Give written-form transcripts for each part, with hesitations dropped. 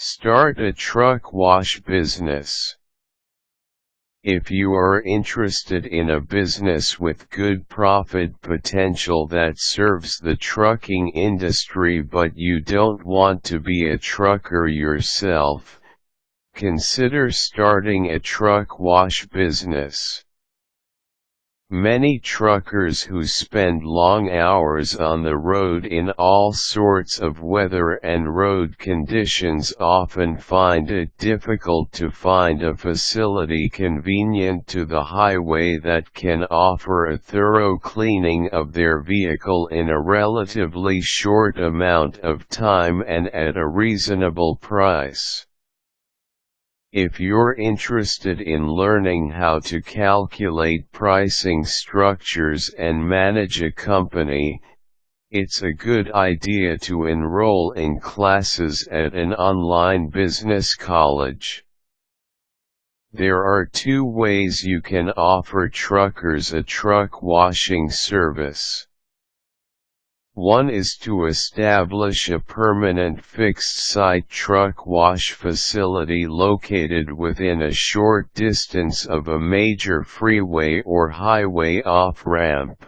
Start a truck wash business. If you are interested in a business with good profit potential that serves the trucking industry but you don't want to be a trucker yourself, consider starting a truck wash business. Many truckers who spend long hours on the road in all sorts of weather and road conditions often find it difficult to find a facility convenient to the highway that can offer a thorough cleaning of their vehicle in a relatively short amount of time and at a reasonable price. If you're interested in learning how to calculate pricing structures and manage a company, it's a good idea to enroll in classes at an online business college. There are two ways you can offer truckers a truck washing service. One is to establish a permanent fixed-site truck wash facility located within a short distance of a major freeway or highway off-ramp.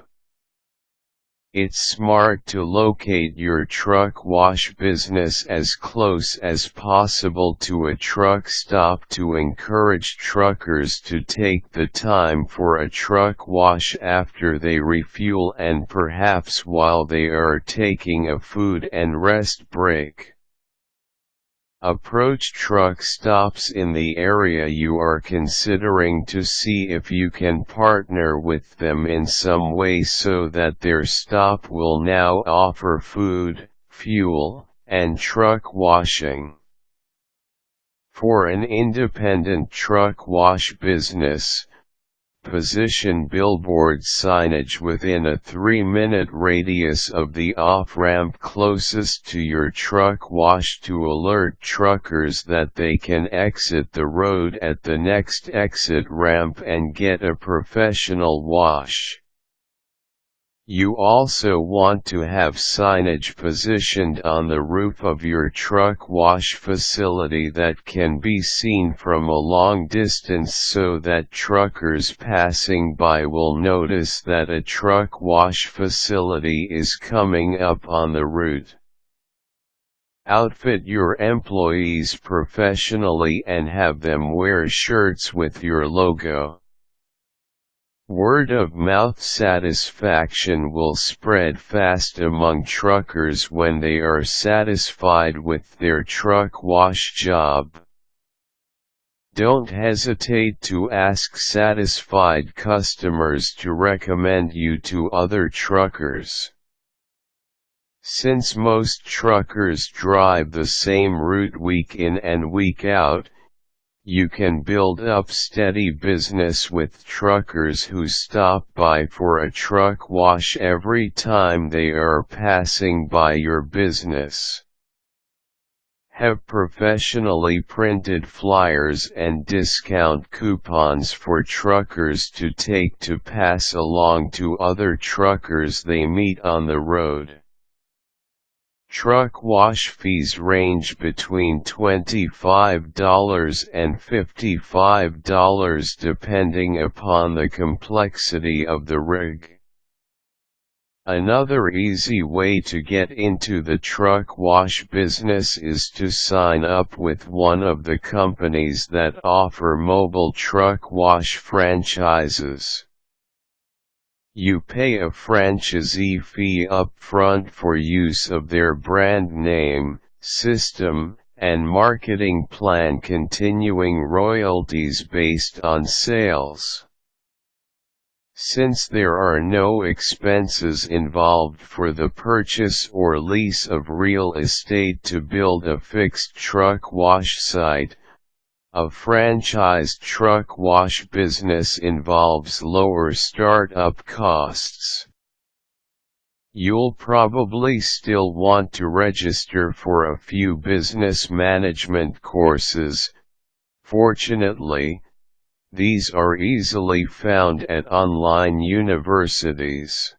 It's smart to locate your truck wash business as close as possible to a truck stop to encourage truckers to take the time for a truck wash after they refuel and perhaps while they are taking a food and rest break. Approach truck stops in the area you are considering to see if you can partner with them in some way so that their stop will now offer food, fuel, and truck washing. For an independent truck wash business, position billboard signage within a 3-minute radius of the off-ramp closest to your truck wash to alert truckers that they can exit the road at the next exit ramp and get a professional wash. You also want to have signage positioned on the roof of your truck wash facility that can be seen from a long distance so that truckers passing by will notice that a truck wash facility is coming up on the route. Outfit your employees professionally and have them wear shirts with your logo. Word-of-mouth satisfaction will spread fast among truckers when they are satisfied with their truck wash job. Don't hesitate to ask satisfied customers to recommend you to other truckers. Since most truckers drive the same route week in and week out, you can build up steady business with truckers who stop by for a truck wash every time they are passing by your business. Have professionally printed flyers and discount coupons for truckers to take to pass along to other truckers they meet on the road. Truck wash fees range between $25 and $55 depending upon the complexity of the rig. Another easy way to get into the truck wash business is to sign up with one of the companies that offer mobile truck wash franchises. You pay a franchisee fee up front for use of their brand name, system, and marketing plan, continuing royalties based on sales. Since there are no expenses involved for the purchase or lease of real estate to build a fixed truck wash site, a franchised truck wash business involves lower startup costs. You'll probably still want to register for a few business management courses. Fortunately, these are easily found at online universities.